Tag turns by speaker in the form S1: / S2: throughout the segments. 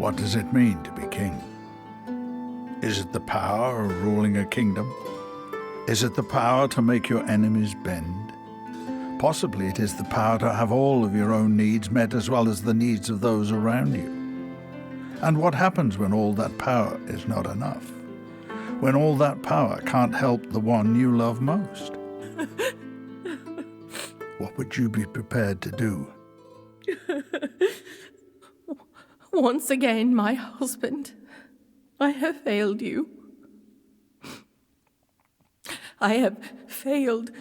S1: What does it mean to be king? Is it the power of ruling a kingdom? Is it the power to make your enemies bend? Possibly it is the power to have all of your own needs met as well as the needs of those around you. And what happens when all that power is not enough? When all that power can't help the one you love most? What would you be prepared to do?
S2: Once again, my husband, I have failed you. I have failed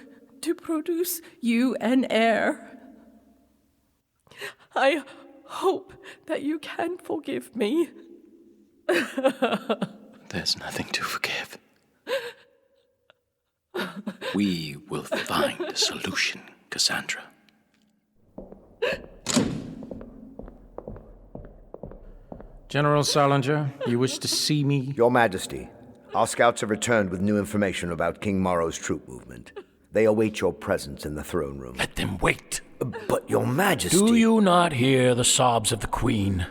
S2: to produce you an heir. I hope that you can forgive me.
S3: There's nothing to forgive. We will find a solution, Cassandra.
S4: General Salinger, you wish to see me?
S5: Your Majesty, our scouts have returned with new information about King Morrow's troop movement. They await your presence in the throne room.
S3: Let them wait.
S5: But, Your Majesty...
S3: Do you not hear the sobs of the Queen?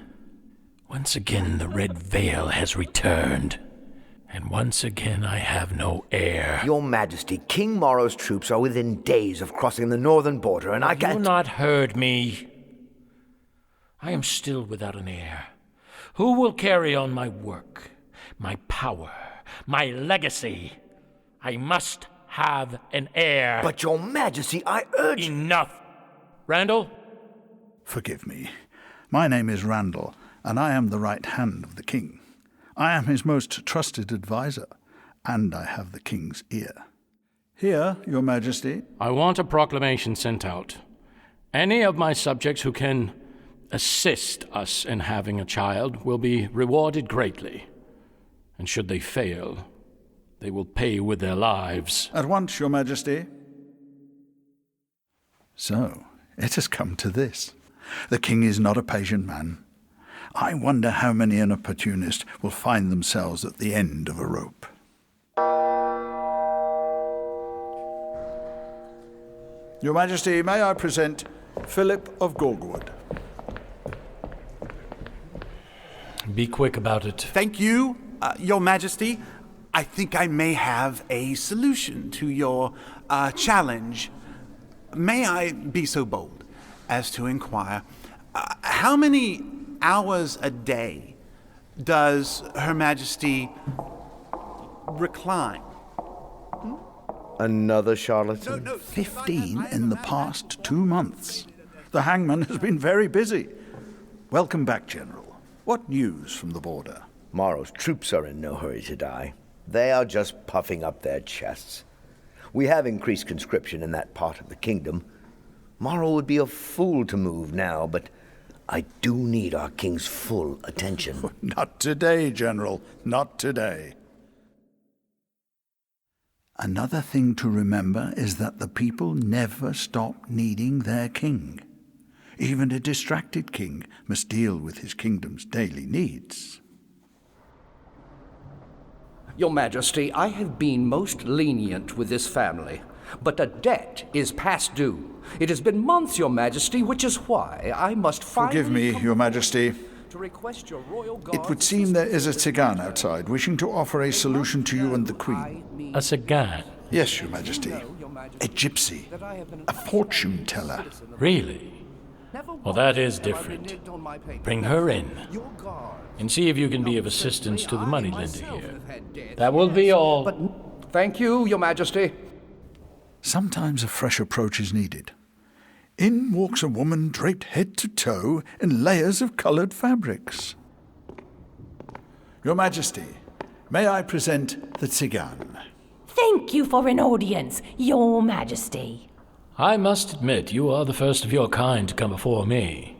S3: Once again, the Red Veil has returned. And once again, I have no heir.
S5: Your Majesty, King Morrow's troops are within days of crossing the northern border, and I can't...
S3: Have you not heard me? I am still without an heir. Who will carry on my work, my power, my legacy? I must have an heir.
S5: But, Your Majesty, I urge...
S3: Enough! Randall?
S1: Forgive me. My name is Randall, and I am the right hand of the king. I am his most trusted advisor, and I have the king's ear. Here, Your Majesty.
S4: I want a proclamation sent out. Any of my subjects who can assist us in having a child will be rewarded greatly. And should they fail, they will pay with their lives.
S1: At once, Your Majesty. So, it has come to this. The king is not a patient man. I wonder how many an opportunist will find themselves at the end of a rope. Your Majesty, may I present Philip of Gorgwood?
S4: Be quick about it.
S6: Thank you, Your Majesty. I think I may have a solution to your challenge. May I be so bold as to inquire, how many hours a day does Her Majesty recline?
S5: Another charlatan?
S1: 15 in the past 2 months. The hangman has been very busy. Welcome back, General. What news from the border?
S5: Morrow's troops are in no hurry to die. They are just puffing up their chests. We have increased conscription in that part of the kingdom. Morrow would be a fool to move now, but I do need our king's full attention.
S1: Not today, General. Not today. Another thing to remember is that the people never stop needing their king. Even a distracted king must deal with his kingdom's daily needs.
S7: Your Majesty, I have been most lenient with this family, but a debt is past due. It has been months, Your Majesty, which is why I must finally...
S1: Forgive me, Your Majesty.
S7: ...to request your royal guard...
S1: It would seem there is a Tzigan outside, wishing to offer a solution to you and the Queen.
S4: A Tzigan?
S1: Yes, Your Majesty. A gypsy. A fortune teller.
S4: Really? Well, that is different. Bring her in, and see if you can be of assistance to the moneylender here. That will be all.
S7: But thank you, Your Majesty.
S1: Sometimes a fresh approach is needed. In walks a woman draped head to toe in layers of coloured fabrics. Your Majesty, may I present the Tzigan?
S8: Thank you for an audience, Your Majesty.
S4: I must admit, you are the first of your kind to come before me.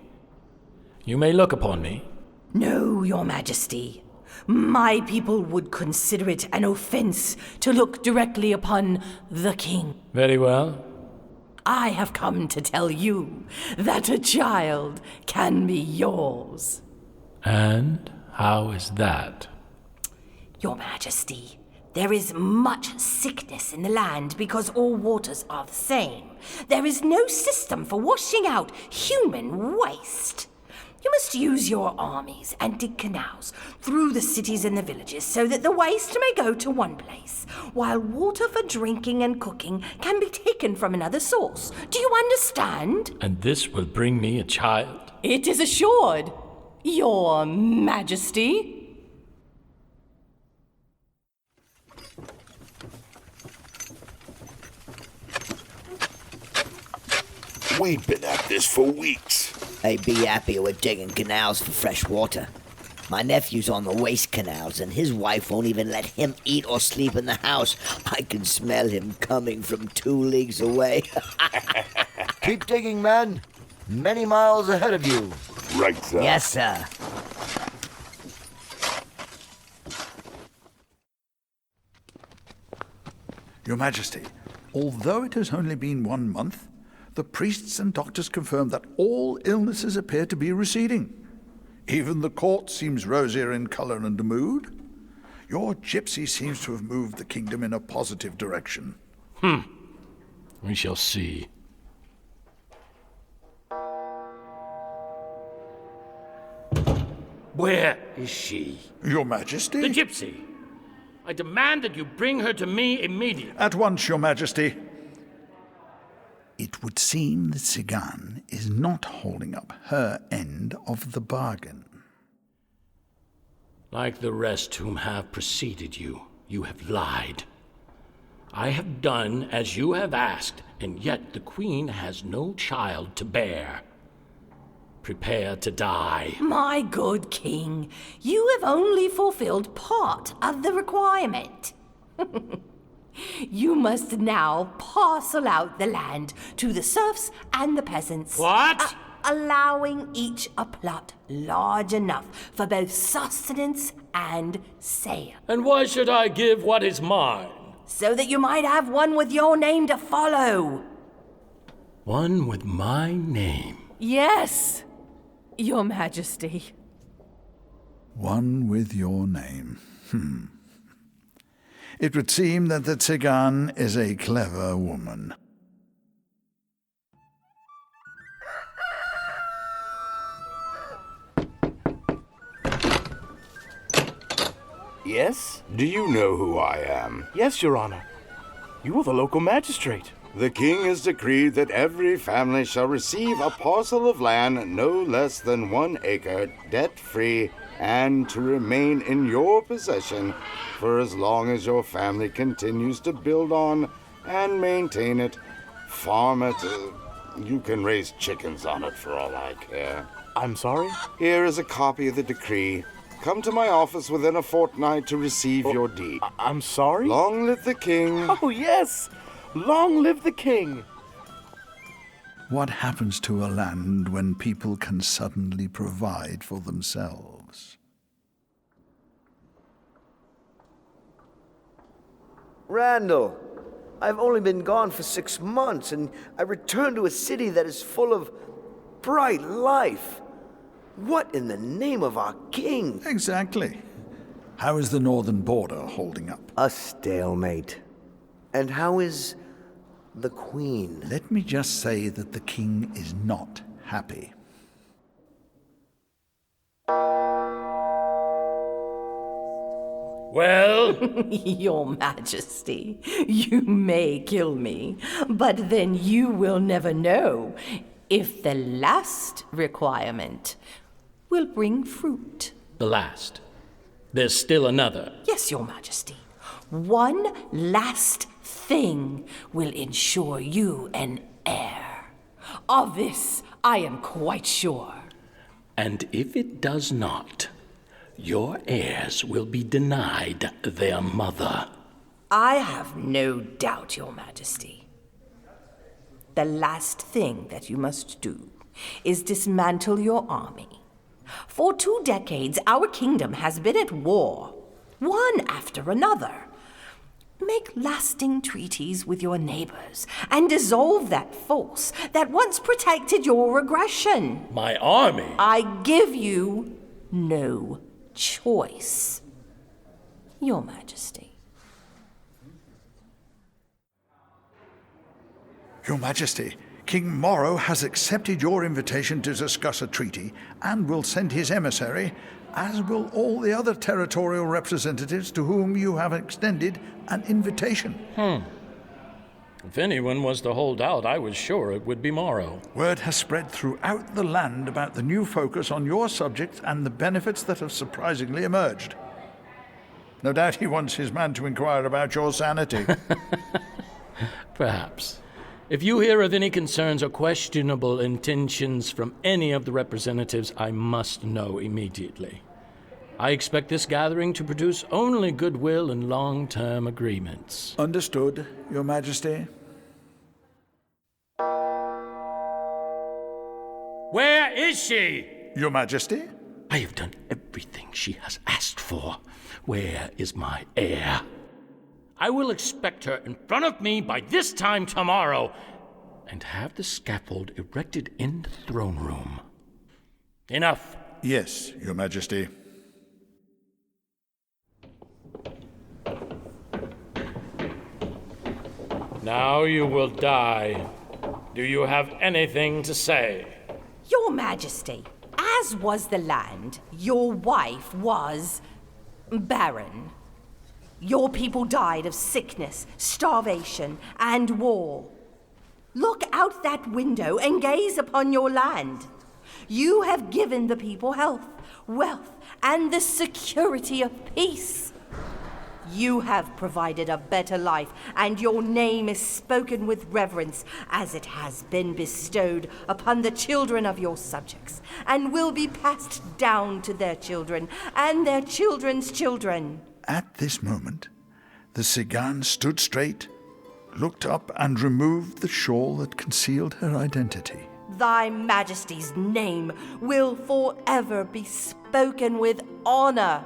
S4: You may look upon me.
S8: No, Your Majesty. My people would consider it an offense to look directly upon the king.
S4: Very well.
S8: I have come to tell you that a child can be yours.
S4: And how is that?
S8: Your Majesty, there is much sickness in the land because all waters are the same. There is no system for washing out human waste. You must use your armies and dig canals through the cities and the villages so that the waste may go to one place, while water for drinking and cooking can be taken from another source. Do you understand?
S4: And this will bring me a child?
S8: It is assured, Your Majesty.
S9: We've been at this for weeks.
S5: They'd be happier with digging canals for fresh water. My nephew's on the waste canals, and his wife won't even let him eat or sleep in the house. I can smell him coming from 2 leagues away. Keep digging, man. Many miles ahead of you.
S9: Right, sir.
S5: Yes, sir.
S1: Your Majesty, although it has only been 1 month, the priests and doctors confirm that all illnesses appear to be receding. Even the court seems rosier in color and mood. Your gypsy seems to have moved the kingdom in a positive direction.
S4: We shall see.
S3: Where is she?
S1: Your Majesty?
S3: The gypsy. I demand that you bring her to me immediately.
S1: At once, Your Majesty. It would seem that Sigan is not holding up her end of the bargain.
S4: Like the rest whom have preceded you, you have lied. I have done as you have asked, and yet the queen has no child to bear. Prepare to die.
S8: My good king, you have only fulfilled part of the requirement. You must now parcel out the land to the serfs and the peasants.
S3: What?
S8: Allowing each a plot large enough for both sustenance and sale.
S4: And why should I give what is mine?
S8: So that you might have one with your name to follow.
S4: One with my name.
S2: Yes, Your Majesty.
S1: One with your name. It would seem that the Tsigan is a clever woman.
S10: Yes?
S9: Do you know who I am?
S10: Yes, Your Honor. You are the local magistrate.
S9: The king has decreed that every family shall receive a parcel of land no less than 1 acre, debt-free, and to remain in your possession for as long as your family continues to build on and maintain it, farm it. You can raise chickens on it for all I care.
S10: I'm sorry?
S9: Here is a copy of the decree. Come to my office within a fortnight to receive your deed.
S10: I'm sorry?
S9: Long live the king.
S10: Oh, yes! Long live the king!
S1: What happens to a land when people can suddenly provide for themselves?
S5: Randall, I've only been gone for 6 months, and I returned to a city that is full of bright life. What in the name of our king?
S1: Exactly. How is the northern border holding up?
S5: A stalemate. And how is the queen?
S1: Let me just say that the king is not happy.
S3: Well?
S8: Your Majesty, you may kill me, but then you will never know if the last requirement will bring fruit.
S4: The last. There's still another.
S8: Yes, Your Majesty. One last thing will ensure you an heir. Of this, I am quite sure.
S4: And if it does not, your heirs will be denied their mother.
S8: I have no doubt, Your Majesty. The last thing that you must do is dismantle your army. For 2 decades, our kingdom has been at war, one after another. Make lasting treaties with your neighbors and dissolve that force that once protected your aggression.
S4: My army?
S8: I give you no choice, Your Majesty.
S1: Your Majesty, King Morrow has accepted your invitation to discuss a treaty and will send his emissary, as will all the other territorial representatives to whom you have extended an invitation.
S4: If anyone was to hold out, I was sure it would be Morrow.
S1: Word has spread throughout the land about the new focus on your subjects and the benefits that have surprisingly emerged. No doubt he wants his man to inquire about your sanity.
S4: Perhaps. If you hear of any concerns or questionable intentions from any of the representatives, I must know immediately. I expect this gathering to produce only goodwill and long-term agreements.
S1: Understood, Your Majesty.
S3: Where is she?
S1: Your Majesty?
S4: I have done everything she has asked for. Where is my heir?
S3: I will expect her in front of me by this time tomorrow,
S4: and have the scaffold erected in the throne room.
S3: Enough.
S1: Yes, Your Majesty.
S4: Now you will die. Do you have anything to say?
S8: Your Majesty, as was the land, your wife was barren. Your people died of sickness, starvation, and war. Look out that window and gaze upon your land. You have given the people health, wealth, and the security of peace. You have provided a better life, and your name is spoken with reverence, as it has been bestowed upon the children of your subjects, and will be passed down to their children and their children's children.
S1: At this moment, the Sigan stood straight, looked up, and removed the shawl that concealed her identity.
S8: Thy Majesty's name will forever be spoken with honor.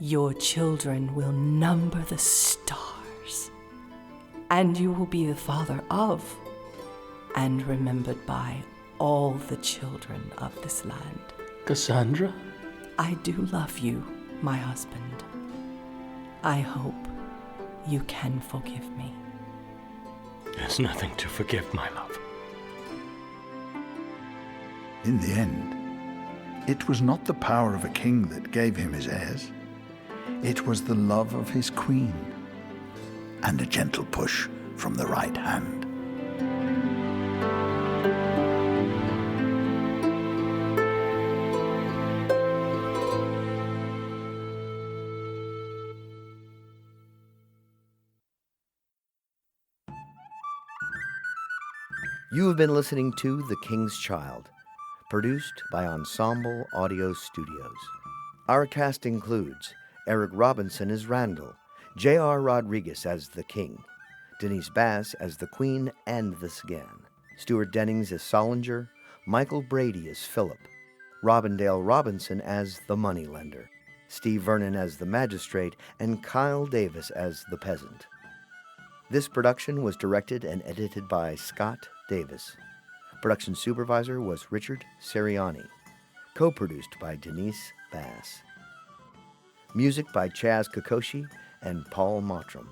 S8: Your children will number the stars, and you will be the father of, and remembered by, all the children of this land.
S4: Cassandra?
S8: I do love you, my husband. I hope you can forgive me.
S4: There's nothing to forgive, my love.
S1: In the end, it was not the power of a king that gave him his heirs. It was the love of his queen, and a gentle push from the right hand.
S5: You have been listening to The King's Child, produced by Ensemble Audio Studios. Our cast includes Eric Robinson as Randall, J.R. Rodriguez as the King, Denise Bass as the Queen and the Sigan, Stuart Dennings as Solinger, Michael Brady as Philip, Robindale Robinson as the Moneylender, Steve Vernon as the Magistrate, and Kyle Davis as the Peasant. This production was directed and edited by Scott Davis. Production supervisor was Richard Seriani. Co-produced by Denise Bass. Music by Chaz Kokoshi and Paul Mottram.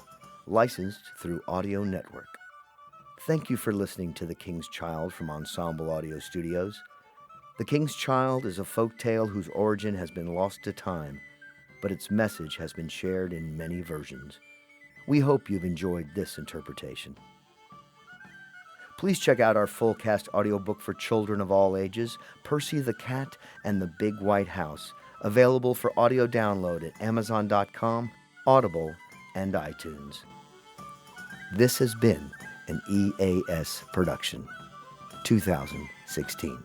S5: Licensed through Audio Network. Thank you for listening to The King's Child from Ensemble Audio Studios. The King's Child is a folk tale whose origin has been lost to time, but its message has been shared in many versions. We hope you've enjoyed this interpretation. Please check out our full cast audiobook for children of all ages, Percy the Cat and the Big White House, available for audio download at Amazon.com, Audible, and iTunes. This has been an EAS production, 2016.